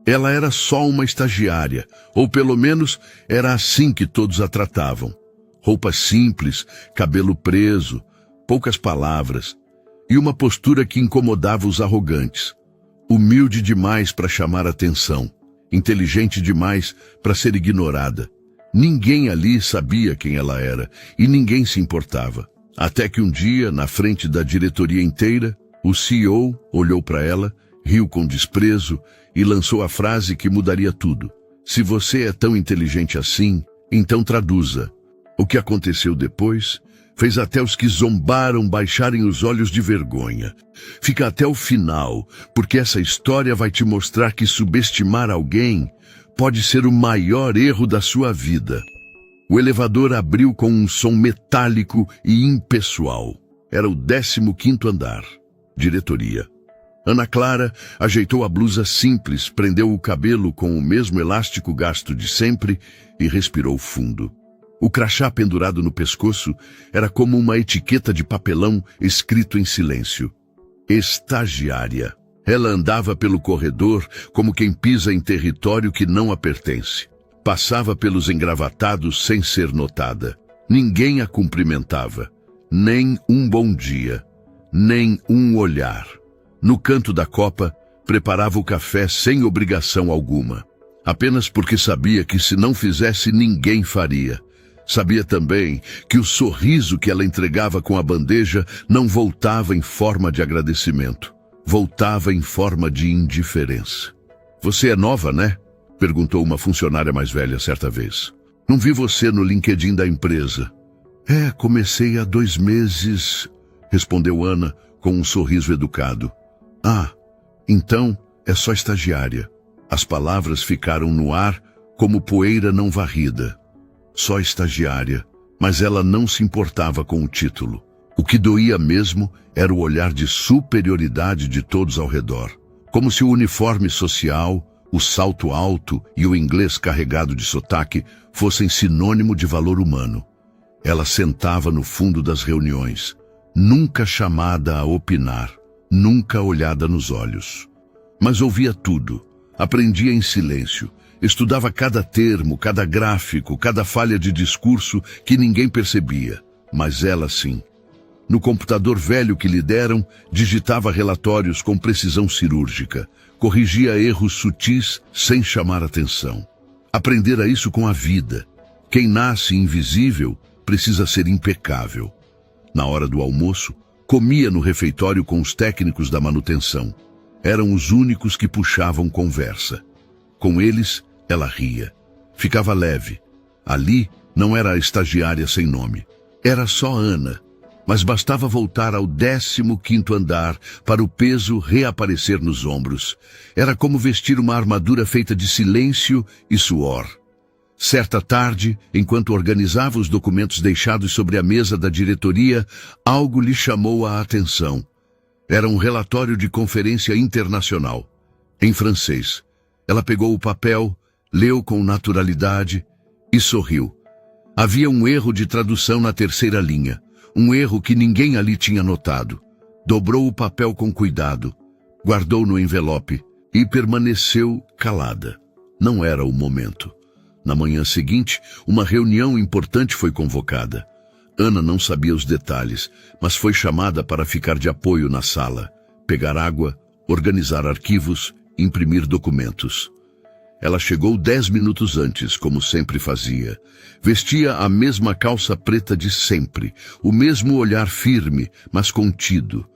Ela era só uma estagiária, ou pelo menos era assim que todos a tratavam. Roupas simples, cabelo preso, poucas palavras, e uma postura que incomodava os arrogantes. Humilde demais para chamar atenção, inteligente demais para ser ignorada. Ninguém ali sabia quem ela era, e ninguém se importava. Até que um dia, na frente da diretoria inteira, o CEO olhou para ela, riu com desprezo e lançou a frase que mudaria tudo. Se você é tão inteligente assim, então traduza. O que aconteceu depois fez até os que zombaram baixarem os olhos de vergonha. Fica até o final, porque essa história vai te mostrar que subestimar alguém pode ser o maior erro da sua vida. O elevador abriu com um som metálico e impessoal. Era o 15º andar. Diretoria. Ana Clara ajeitou a blusa simples, prendeu o cabelo com o mesmo elástico gasto de sempre e respirou fundo. O crachá pendurado no pescoço era como uma etiqueta de papelão escrito em silêncio. Estagiária. Ela andava pelo corredor como quem pisa em território que não a pertence. Passava pelos engravatados sem ser notada. Ninguém a cumprimentava. Nem um bom dia. Nem um olhar. No canto da copa, preparava o café sem obrigação alguma. Apenas porque sabia que se não fizesse, ninguém faria. Sabia também que o sorriso que ela entregava com a bandeja não voltava em forma de agradecimento. Voltava em forma de indiferença. Você é nova, né? Perguntou uma funcionária mais velha certa vez. Não vi você no LinkedIn da empresa. Comecei há 2 meses, respondeu Ana com um sorriso educado. Ah, então é só estagiária. As palavras ficaram no ar como poeira não varrida. Só estagiária, mas ela não se importava com o título. O que doía mesmo era o olhar de superioridade de todos ao redor. Como se o uniforme social, o salto alto e o inglês carregado de sotaque fossem sinônimo de valor humano. Ela sentava no fundo das reuniões, nunca chamada a opinar, nunca olhada nos olhos. Mas ouvia tudo, aprendia em silêncio, estudava cada termo, cada gráfico, cada falha de discurso que ninguém percebia, mas ela sim. No computador velho que lhe deram, digitava relatórios com precisão cirúrgica, corrigia erros sutis sem chamar atenção. Aprendera isso com a vida. Quem nasce invisível precisa ser impecável. Na hora do almoço, comia no refeitório com os técnicos da manutenção. Eram os únicos que puxavam conversa. Com eles, ela ria. Ficava leve. Ali não era a estagiária sem nome. Era só Ana. Mas bastava voltar ao 15º andar para o peso reaparecer nos ombros. Era como vestir uma armadura feita de silêncio e suor. Certa tarde, enquanto organizava os documentos deixados sobre a mesa da diretoria, algo lhe chamou a atenção. Era um relatório de conferência internacional, em francês. Ela pegou o papel, leu com naturalidade e sorriu. Havia um erro de tradução na 3ª linha. Um erro que ninguém ali tinha notado. Dobrou o papel com cuidado, guardou no envelope e permaneceu calada. Não era o momento. Na manhã seguinte, uma reunião importante foi convocada. Ana não sabia os detalhes, mas foi chamada para ficar de apoio na sala, pegar água, organizar arquivos, imprimir documentos. Ela chegou 10 minutos antes, como sempre fazia. Vestia a mesma calça preta de sempre, o mesmo olhar firme, mas contido.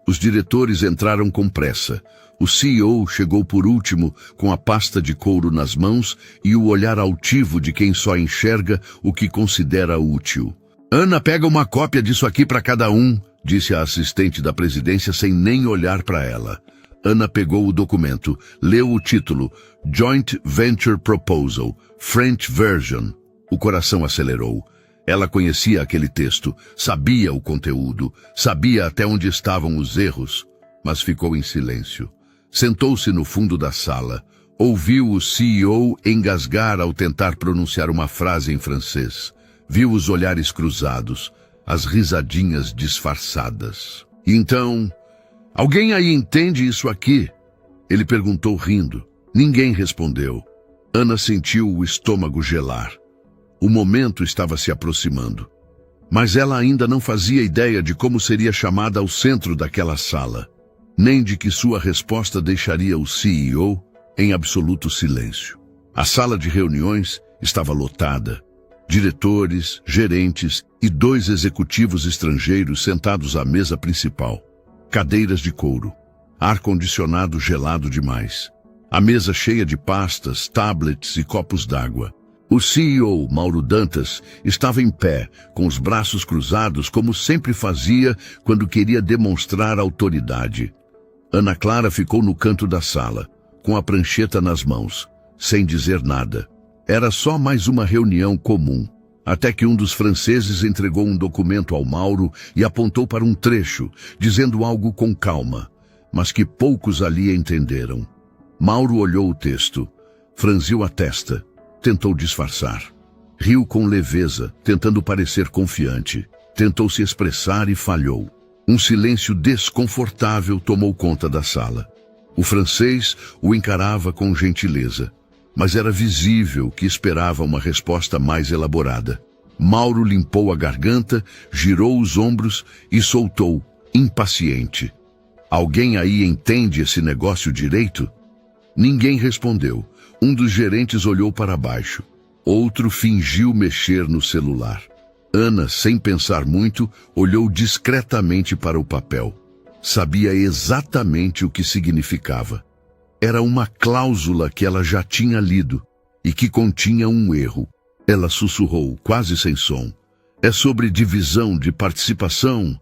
Os diretores entraram com pressa. O CEO chegou por último, com a pasta de couro nas mãos e o olhar altivo de quem só enxerga o que considera útil. Ana, pega uma cópia disso aqui para cada um, disse a assistente da presidência sem nem olhar para ela. Ana pegou o documento, leu o título, Joint Venture Proposal, French Version. O coração acelerou. Ela conhecia aquele texto, sabia o conteúdo, sabia até onde estavam os erros, mas ficou em silêncio. Sentou-se no fundo da sala, ouviu o CEO engasgar ao tentar pronunciar uma frase em francês. Viu os olhares cruzados, as risadinhas disfarçadas. Então... Alguém aí entende isso aqui? Ele perguntou rindo. Ninguém respondeu. Ana sentiu o estômago gelar. O momento estava se aproximando. Mas ela ainda não fazia ideia de como seria chamada ao centro daquela sala, nem de que sua resposta deixaria o CEO em absoluto silêncio. A sala de reuniões estava lotada. Diretores, gerentes e 2 executivos estrangeiros sentados à mesa principal. Cadeiras de couro. Ar-condicionado gelado demais. A mesa cheia de pastas, tablets e copos d'água. O CEO, Mauro Dantas, estava em pé, com os braços cruzados, como sempre fazia quando queria demonstrar autoridade. Ana Clara ficou no canto da sala, com a prancheta nas mãos, sem dizer nada. Era só mais uma reunião comum, até que um dos franceses entregou um documento ao Mauro e apontou para um trecho, dizendo algo com calma, mas que poucos ali entenderam. Mauro olhou o texto, franziu a testa, tentou disfarçar. Riu com leveza, tentando parecer confiante. Tentou se expressar e falhou. Um silêncio desconfortável tomou conta da sala. O francês o encarava com gentileza, mas era visível que esperava uma resposta mais elaborada. Mauro limpou a garganta, girou os ombros e soltou, impaciente. Alguém aí entende esse negócio direito? Ninguém respondeu. Um dos gerentes olhou para baixo. Outro fingiu mexer no celular. Ana, sem pensar muito, olhou discretamente para o papel. Sabia exatamente o que significava. Era uma cláusula que ela já tinha lido e que continha um erro. Ela sussurrou, quase sem som. É sobre divisão de participação.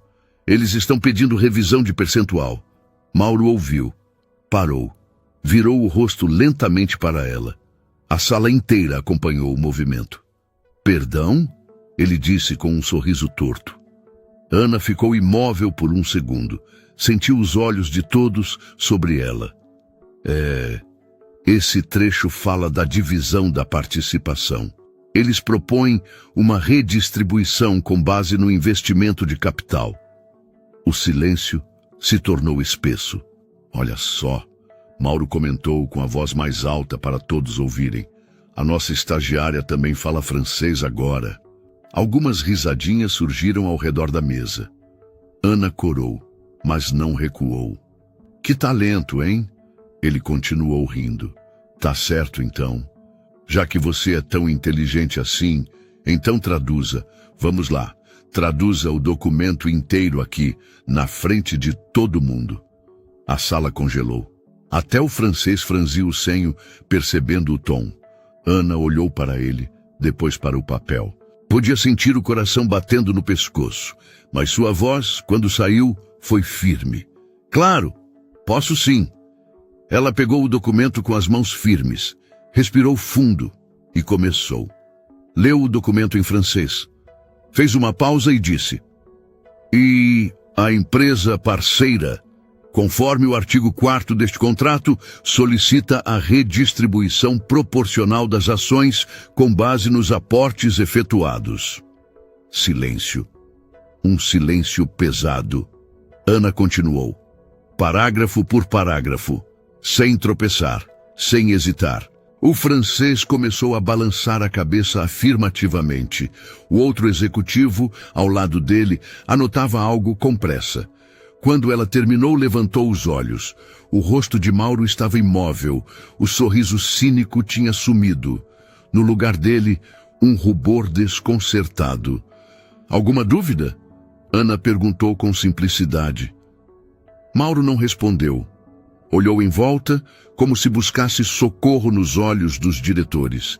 Eles estão pedindo revisão de percentual. Mauro ouviu. Parou. Virou o rosto lentamente para ela. A sala inteira acompanhou o movimento. Perdão? Ele disse com um sorriso torto. Ana ficou imóvel por um segundo. Sentiu os olhos de todos sobre ela. Esse trecho fala da divisão da participação. Eles propõem uma redistribuição com base no investimento de capital. O silêncio se tornou espesso. Olha só, Mauro comentou com a voz mais alta para todos ouvirem. A nossa estagiária também fala francês agora. Algumas risadinhas surgiram ao redor da mesa. Ana corou, mas não recuou. Que talento, hein? Ele continuou rindo. Tá certo, então. Já que você é tão inteligente assim, então traduza. Vamos lá, traduza o documento inteiro aqui, na frente de todo mundo. A sala congelou. Até o francês franziu o senho, percebendo o tom. Ana olhou para ele, depois para o papel. Podia sentir o coração batendo no pescoço, mas sua voz, quando saiu, foi firme. Claro, posso sim. Ela pegou o documento com as mãos firmes, respirou fundo e começou. Leu o documento em francês. Fez uma pausa e disse: E a empresa parceira, conforme o artigo 4º deste contrato, solicita a redistribuição proporcional das ações com base nos aportes efetuados. Silêncio. Um silêncio pesado. Ana continuou, parágrafo por parágrafo, sem tropeçar, sem hesitar. O francês começou a balançar a cabeça afirmativamente. O outro executivo, ao lado dele, anotava algo com pressa. Quando ela terminou, levantou os olhos. O rosto de Mauro estava imóvel. O sorriso cínico tinha sumido. No lugar dele, um rubor desconcertado. Alguma dúvida? Ana perguntou com simplicidade. Mauro não respondeu. Olhou em volta, como se buscasse socorro nos olhos dos diretores.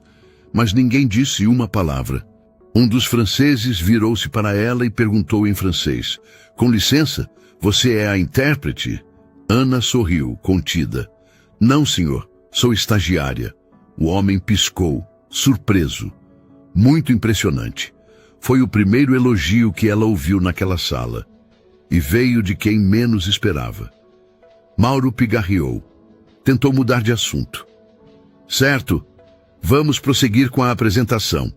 Mas ninguém disse uma palavra. Um dos franceses virou-se para ela e perguntou em francês: Com licença, você é a intérprete? Ana sorriu, contida. Não, senhor, sou estagiária. O homem piscou, surpreso. Muito impressionante. Foi o primeiro elogio que ela ouviu naquela sala. E veio de quem menos esperava. Mauro pigarreou. Tentou mudar de assunto. Certo, vamos prosseguir com a apresentação.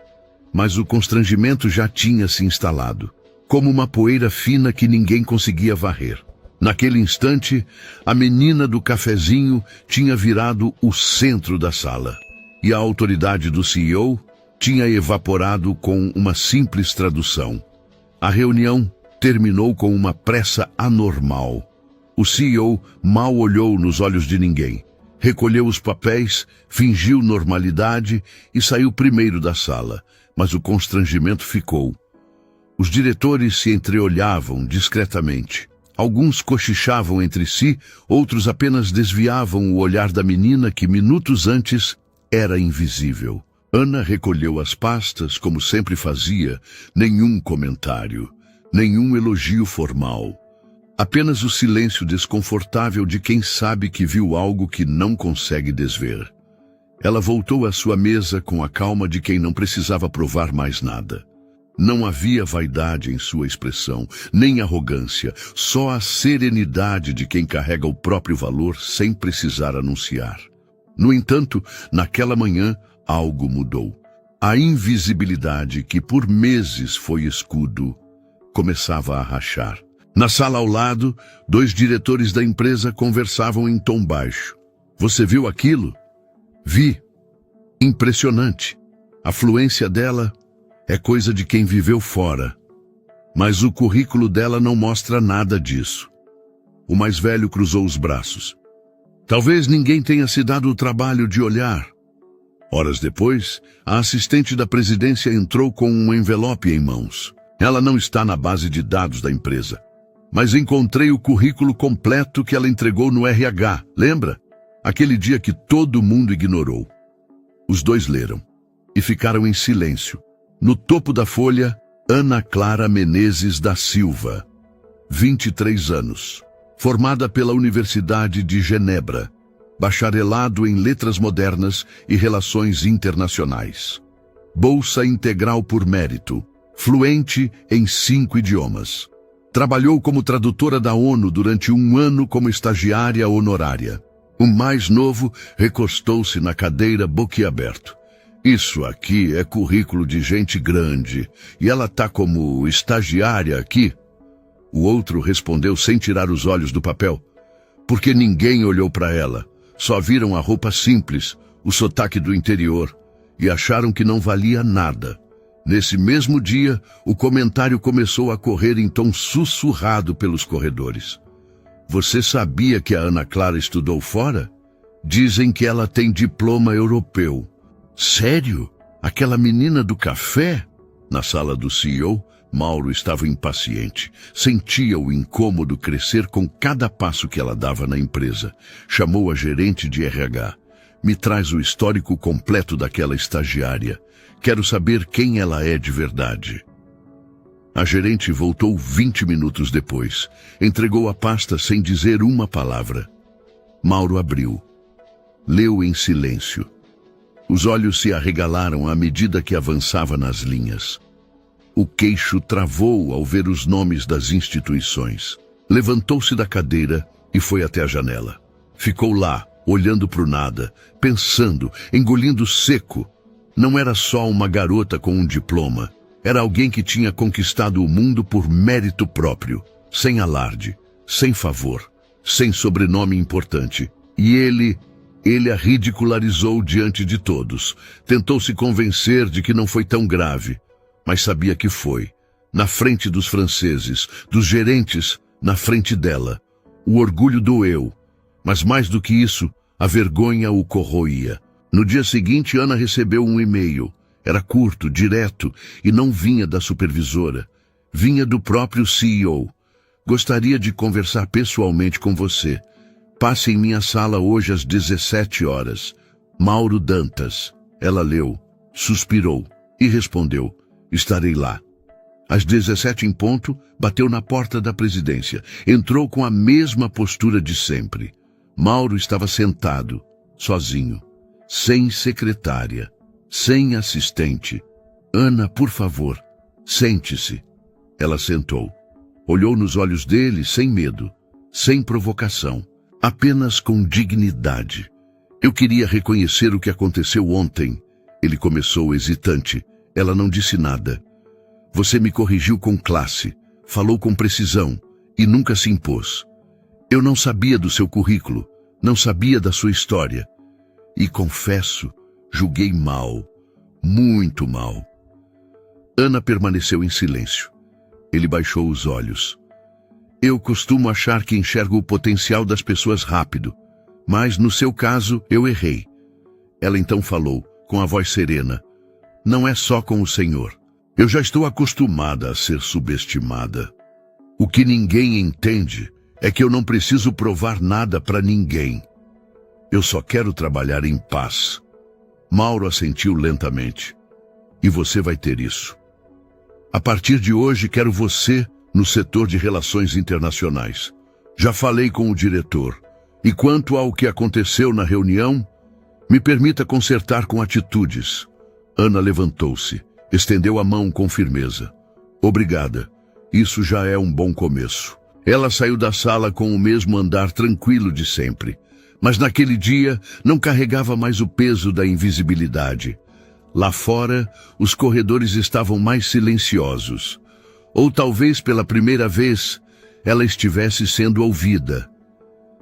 Mas o constrangimento já tinha se instalado, como uma poeira fina que ninguém conseguia varrer. Naquele instante, a menina do cafezinho tinha virado o centro da sala, e a autoridade do CEO tinha evaporado com uma simples tradução. A reunião terminou com uma pressa anormal. O CEO mal olhou nos olhos de ninguém, recolheu os papéis, fingiu normalidade e saiu primeiro da sala, mas o constrangimento ficou. Os diretores se entreolhavam discretamente. Alguns cochichavam entre si, outros apenas desviavam o olhar da menina que minutos antes era invisível. Ana recolheu as pastas, como sempre fazia, nenhum comentário, nenhum elogio formal. Apenas o silêncio desconfortável de quem sabe que viu algo que não consegue desver. Ela voltou à sua mesa com a calma de quem não precisava provar mais nada. Não havia vaidade em sua expressão, nem arrogância, só a serenidade de quem carrega o próprio valor sem precisar anunciar. No entanto, naquela manhã, algo mudou. A invisibilidade que por meses foi escudo começava a rachar. Na sala ao lado, 2 diretores da empresa conversavam em tom baixo. Você viu aquilo? Vi. Impressionante. A fluência dela é coisa de quem viveu fora. Mas o currículo dela não mostra nada disso. O mais velho cruzou os braços. Talvez ninguém tenha se dado o trabalho de olhar. Horas depois, a assistente da presidência entrou com um envelope em mãos. Ela não está na base de dados da empresa, mas encontrei o currículo completo que ela entregou no RH, lembra? Aquele dia que todo mundo ignorou. Os 2 leram e ficaram em silêncio. No topo da folha, Ana Clara Menezes da Silva, 23 anos, formada pela Universidade de Genebra, bacharelado em Letras Modernas e Relações Internacionais. Bolsa integral por mérito, fluente em 5 idiomas. Trabalhou como tradutora da ONU durante 1 ano como estagiária honorária. O mais novo recostou-se na cadeira boquiaberto. Isso aqui é currículo de gente grande, e ela tá como estagiária aqui? O outro respondeu sem tirar os olhos do papel. Porque ninguém olhou para ela. Só viram a roupa simples, o sotaque do interior, e acharam que não valia nada. Nesse mesmo dia, o comentário começou a correr em tom sussurrado pelos corredores. Você sabia que a Ana Clara estudou fora? Dizem que ela tem diploma europeu. Sério? Aquela menina do café? Na sala do CEO, Mauro estava impaciente. Sentia o incômodo crescer com cada passo que ela dava na empresa. Chamou a gerente de RH. Me traz o histórico completo daquela estagiária. Quero saber quem ela é de verdade. A gerente voltou 20 minutos depois. Entregou a pasta sem dizer uma palavra. Mauro abriu. Leu em silêncio. Os olhos se arregalaram à medida que avançava nas linhas. O queixo travou ao ver os nomes das instituições. Levantou-se da cadeira e foi até a janela. Ficou lá, olhando para o nada, pensando, engolindo seco. Não era só uma garota com um diploma. Era alguém que tinha conquistado o mundo por mérito próprio, sem alarde, sem favor, sem sobrenome importante. E ele a ridicularizou diante de todos. Tentou se convencer de que não foi tão grave, mas sabia que foi. Na frente dos franceses, dos gerentes, na frente dela. O orgulho doeu, mas mais do que isso, a vergonha o corroía. No dia seguinte, Ana recebeu um e-mail. Era curto, direto, e não vinha da supervisora. Vinha do próprio CEO. Gostaria de conversar pessoalmente com você. Passe em minha sala hoje às 17 horas. Mauro Dantas. Ela leu, suspirou e respondeu, estarei lá. Às 17 em ponto, bateu na porta da presidência. Entrou com a mesma postura de sempre. Mauro estava sentado, sozinho, sem secretária, sem assistente. Ana, por favor, sente-se. Ela sentou. Olhou nos olhos dele sem medo, sem provocação. Apenas com dignidade. Eu queria reconhecer o que aconteceu ontem. Ele começou hesitante. Ela não disse nada. Você me corrigiu com classe, falou com precisão e nunca se impôs. Eu não sabia do seu currículo, não sabia da sua história. E confesso, julguei mal, muito mal. Ana permaneceu em silêncio. Ele baixou os olhos. Eu costumo achar que enxergo o potencial das pessoas rápido, mas no seu caso eu errei. Ela então falou, com a voz serena, não é só com o Senhor. Eu já estou acostumada a ser subestimada. O que ninguém entende é que eu não preciso provar nada para ninguém. Eu só quero trabalhar em paz. Mauro assentiu lentamente. E você vai ter isso. A partir de hoje quero você no setor de relações internacionais. Já falei com o diretor. E quanto ao que aconteceu na reunião, me permita consertar com atitudes. Ana levantou-se, estendeu a mão com firmeza. Obrigada. Isso já é um bom começo. Ela saiu da sala com o mesmo andar tranquilo de sempre. Mas naquele dia não carregava mais o peso da invisibilidade. Lá fora, os corredores estavam mais silenciosos. Ou talvez pela primeira vez, ela estivesse sendo ouvida.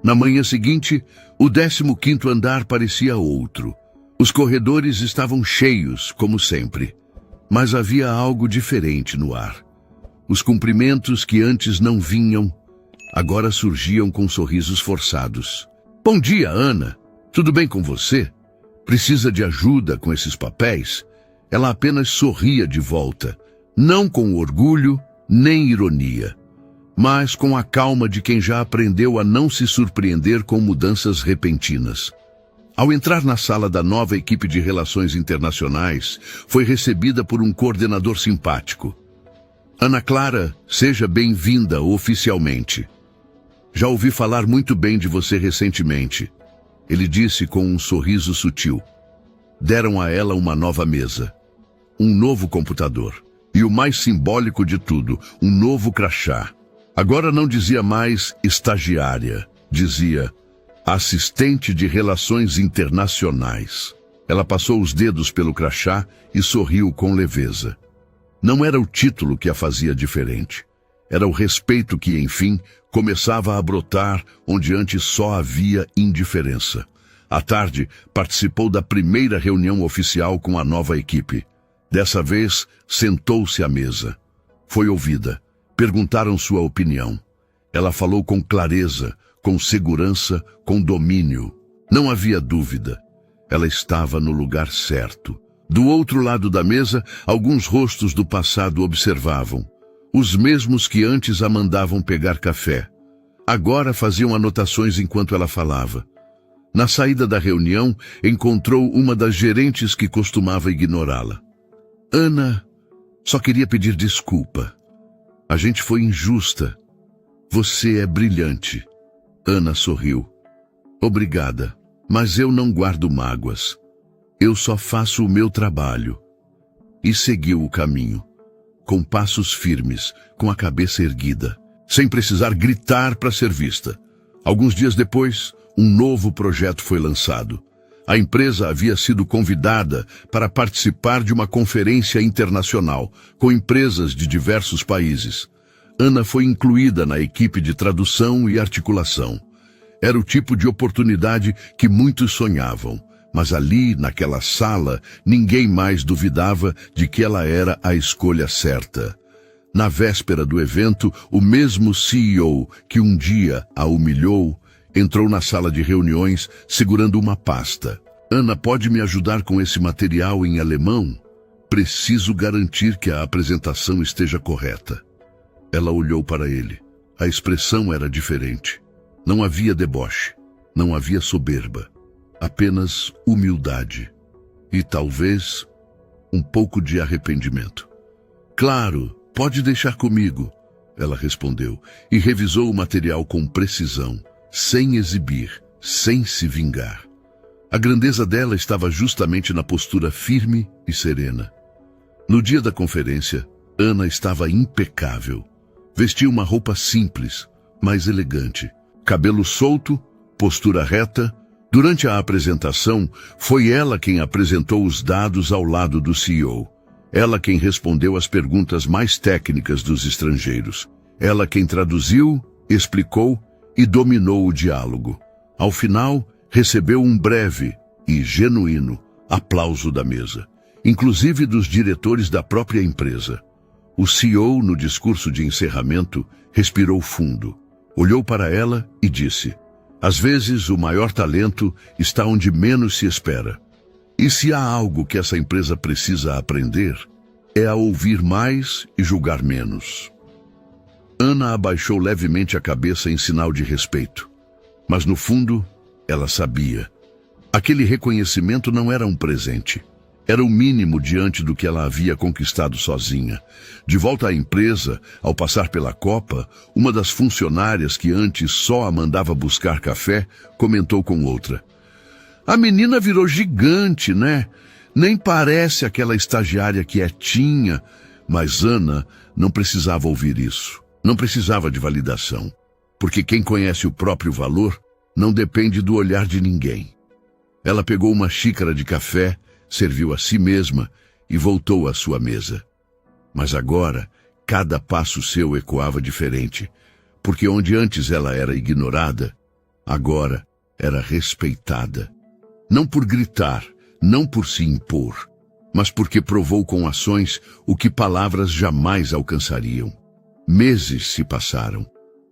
Na manhã seguinte, o 15º andar parecia outro. Os corredores estavam cheios, como sempre. Mas havia algo diferente no ar. Os cumprimentos que antes não vinham, agora surgiam com sorrisos forçados. Bom dia, Ana. Tudo bem com você? Precisa de ajuda com esses papéis? Ela apenas sorria de volta, não com orgulho nem ironia, mas com a calma de quem já aprendeu a não se surpreender com mudanças repentinas. Ao entrar na sala da nova equipe de relações internacionais, foi recebida por um coordenador simpático. Ana Clara, seja bem-vinda oficialmente. Já ouvi falar muito bem de você recentemente, ele disse com um sorriso sutil. Deram a ela uma nova mesa, um novo computador e o mais simbólico de tudo, um novo crachá. Agora não dizia mais estagiária, dizia assistente de relações internacionais. Ela passou os dedos pelo crachá e sorriu com leveza. Não era o título que a fazia diferente. Era o respeito que, enfim, começava a brotar onde antes só havia indiferença. À tarde, participou da primeira reunião oficial com a nova equipe. Dessa vez, sentou-se à mesa. Foi ouvida. Perguntaram sua opinião. Ela falou com clareza, com segurança, com domínio. Não havia dúvida. Ela estava no lugar certo. Do outro lado da mesa, alguns rostos do passado observavam. Os mesmos que antes a mandavam pegar café. Agora faziam anotações enquanto ela falava. Na saída da reunião, encontrou uma das gerentes que costumava ignorá-la. Ana, só queria pedir desculpa. A gente foi injusta. Você é brilhante. Ana sorriu. Obrigada, mas eu não guardo mágoas. Eu só faço o meu trabalho. E seguiu o caminho, com passos firmes, com a cabeça erguida, sem precisar gritar para ser vista. Alguns dias depois, um novo projeto foi lançado. A empresa havia sido convidada para participar de uma conferência internacional, com empresas de diversos países. Ana foi incluída na equipe de tradução e articulação. Era o tipo de oportunidade que muitos sonhavam. Mas ali, naquela sala, ninguém mais duvidava de que ela era a escolha certa. Na véspera do evento, o mesmo CEO que um dia a humilhou, entrou na sala de reuniões segurando uma pasta. Ana, pode me ajudar com esse material em alemão? Preciso garantir que a apresentação esteja correta. Ela olhou para ele. A expressão era diferente. Não havia deboche, não havia soberba. Apenas humildade e talvez um pouco de arrependimento. Claro, pode deixar comigo, ela respondeu, e revisou o material com precisão, sem exibir, sem se vingar. A grandeza dela estava justamente na postura firme e serena. No dia da conferência, Ana estava impecável. Vestia uma roupa simples, mas elegante. Cabelo solto, postura reta. Durante a apresentação, foi ela quem apresentou os dados ao lado do CEO. Ela quem respondeu às perguntas mais técnicas dos estrangeiros. Ela quem traduziu, explicou e dominou o diálogo. Ao final, recebeu um breve e genuíno aplauso da mesa, inclusive dos diretores da própria empresa. O CEO, no discurso de encerramento, respirou fundo, olhou para ela e disse: às vezes o maior talento está onde menos se espera. E se há algo que essa empresa precisa aprender, é a ouvir mais e julgar menos. Ana abaixou levemente a cabeça em sinal de respeito, mas no fundo, ela sabia. Aquele reconhecimento não era um presente. Era o mínimo diante do que ela havia conquistado sozinha. De volta à empresa, ao passar pela copa, uma das funcionárias que antes só a mandava buscar café, comentou com outra: a menina virou gigante, né? Nem parece aquela estagiária quietinha. Mas Ana não precisava ouvir isso. Não precisava de validação. Porque quem conhece o próprio valor não depende do olhar de ninguém. Ela pegou uma xícara de café, serviu a si mesma e voltou à sua mesa. Mas agora, cada passo seu ecoava diferente, porque onde antes ela era ignorada, agora era respeitada. Não por gritar, não por se impor, mas porque provou com ações o que palavras jamais alcançariam. Meses se passaram.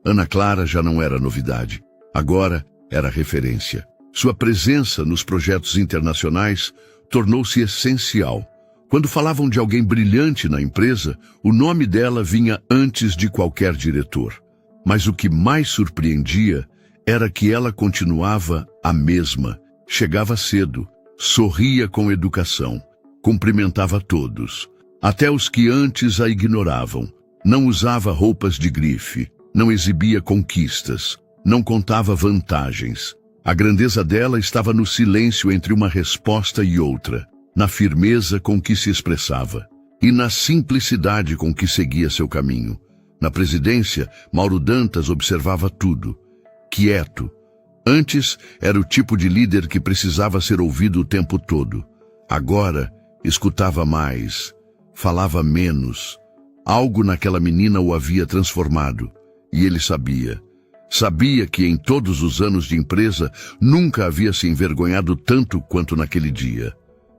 Ana Clara já não era novidade, agora era referência. Sua presença nos projetos internacionais tornou-se essencial. Quando falavam de alguém brilhante na empresa, o nome dela vinha antes de qualquer diretor. Mas o que mais surpreendia era que ela continuava a mesma. Chegava cedo, sorria com educação, cumprimentava todos, até os que antes a ignoravam. Não usava roupas de grife, não exibia conquistas, não contava vantagens. A grandeza dela estava no silêncio entre uma resposta e outra, na firmeza com que se expressava e na simplicidade com que seguia seu caminho. Na presidência, Mauro Dantas observava tudo, quieto. Antes, era o tipo de líder que precisava ser ouvido o tempo todo. Agora, escutava mais, falava menos. Algo naquela menina o havia transformado, e ele sabia. Sabia que em todos os anos de empresa nunca havia se envergonhado tanto quanto naquele dia.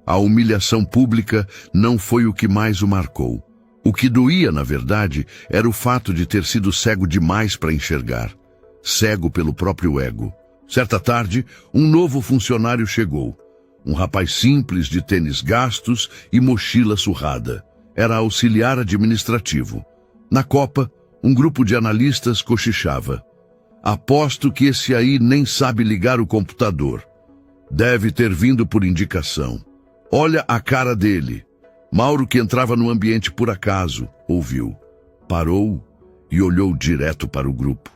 A humilhação pública não foi o que mais o marcou. O que doía, na verdade, era o fato de ter sido cego demais para enxergar. Cego pelo próprio ego. Certa tarde, um novo funcionário chegou. Um rapaz simples de tênis gastos e mochila surrada. Era auxiliar administrativo. Na copa, um grupo de analistas cochichava. Aposto que esse aí nem sabe ligar o computador. Deve ter vindo por indicação. Olha a cara dele. Mauro, que entrava no ambiente por acaso, ouviu. Parou e olhou direto para o grupo.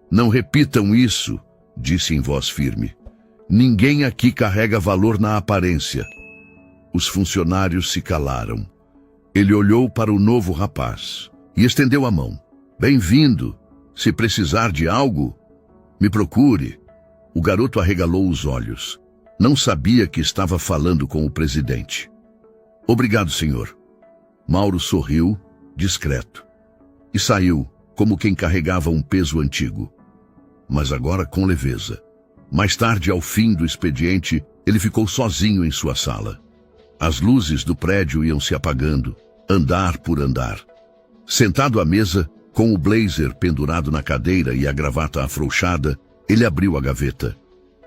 Não repitam isso, disse em voz firme. Ninguém aqui carrega valor na aparência. Os funcionários se calaram. Ele olhou para o novo rapaz e estendeu a mão. Bem-vindo. Se precisar de algo, me procure. O garoto arregalou os olhos. Não sabia que estava falando com o presidente. Obrigado, senhor. Mauro sorriu, discreto, e saiu, como quem carregava um peso antigo. Mas agora com leveza. Mais tarde, ao fim do expediente, ele ficou sozinho em sua sala. As luzes do prédio iam se apagando, andar por andar. Sentado à mesa, com o blazer pendurado na cadeira e a gravata afrouxada, ele abriu a gaveta.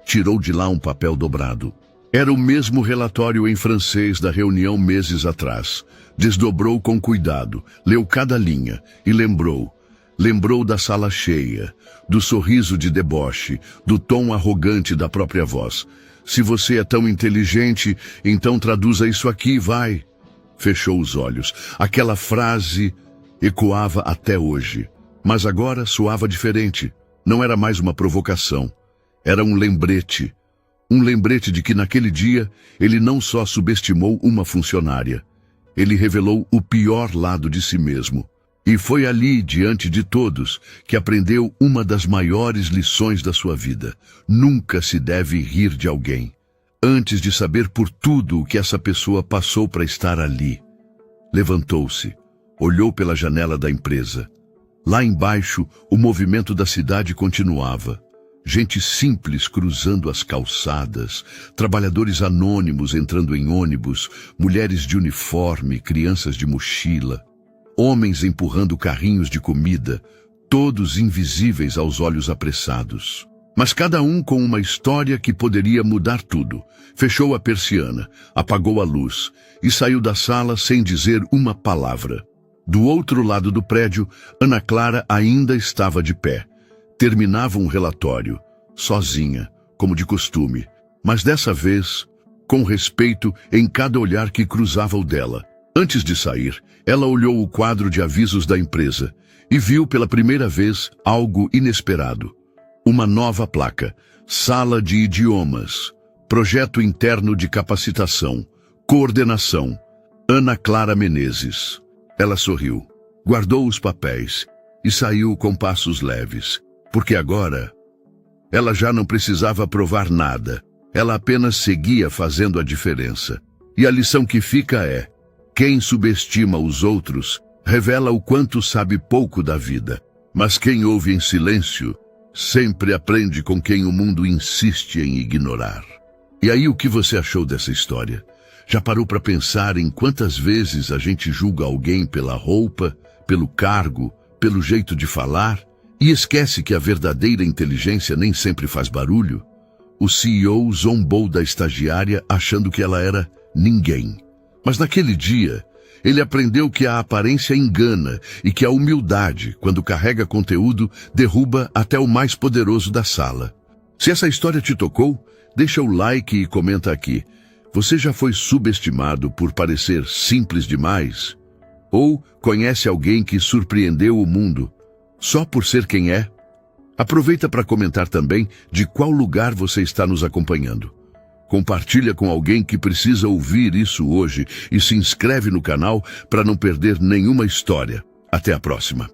Tirou de lá um papel dobrado. Era o mesmo relatório em francês da reunião meses atrás. Desdobrou com cuidado, leu cada linha e lembrou. Lembrou da sala cheia, do sorriso de deboche, do tom arrogante da própria voz. Se você é tão inteligente, então traduza isso aqui, vai. Fechou os olhos. Aquela frase ecoava até hoje, mas agora soava diferente. Não era mais uma provocação. Era um lembrete. Um lembrete de que naquele dia ele não só subestimou uma funcionária, ele revelou o pior lado de si mesmo. E foi ali, diante de todos, que aprendeu uma das maiores lições da sua vida. Nunca se deve rir de alguém, antes de saber por tudo o que essa pessoa passou para estar ali. Levantou-se, olhou pela janela da empresa. Lá embaixo, o movimento da cidade continuava. Gente simples cruzando as calçadas, trabalhadores anônimos entrando em ônibus, mulheres de uniforme, crianças de mochila, homens empurrando carrinhos de comida, todos invisíveis aos olhos apressados. Mas cada um com uma história que poderia mudar tudo. Fechou a persiana, apagou a luz e saiu da sala sem dizer uma palavra. Do outro lado do prédio, Ana Clara ainda estava de pé. Terminava um relatório, sozinha, como de costume, mas dessa vez, com respeito em cada olhar que cruzava o dela. Antes de sair, ela olhou o quadro de avisos da empresa e viu pela primeira vez algo inesperado. Uma nova placa, Sala de Idiomas, Projeto Interno de Capacitação, Coordenação, Ana Clara Menezes. Ela sorriu, guardou os papéis e saiu com passos leves, porque agora ela já não precisava provar nada, ela apenas seguia fazendo a diferença. E a lição que fica é: quem subestima os outros revela o quanto sabe pouco da vida, mas quem ouve em silêncio sempre aprende com quem o mundo insiste em ignorar. E aí, o que você achou dessa história? Já parou para pensar em quantas vezes a gente julga alguém pela roupa, pelo cargo, pelo jeito de falar, e esquece que a verdadeira inteligência nem sempre faz barulho? O CEO zombou da estagiária achando que ela era ninguém. Mas naquele dia, ele aprendeu que a aparência engana e que a humildade, quando carrega conteúdo, derruba até o mais poderoso da sala. Se essa história te tocou, deixa o like e comenta aqui. Você já foi subestimado por parecer simples demais? Ou conhece alguém que surpreendeu o mundo só por ser quem é? Aproveita para comentar também de qual lugar você está nos acompanhando. Compartilha com alguém que precisa ouvir isso hoje e se inscreve no canal para não perder nenhuma história. Até a próxima.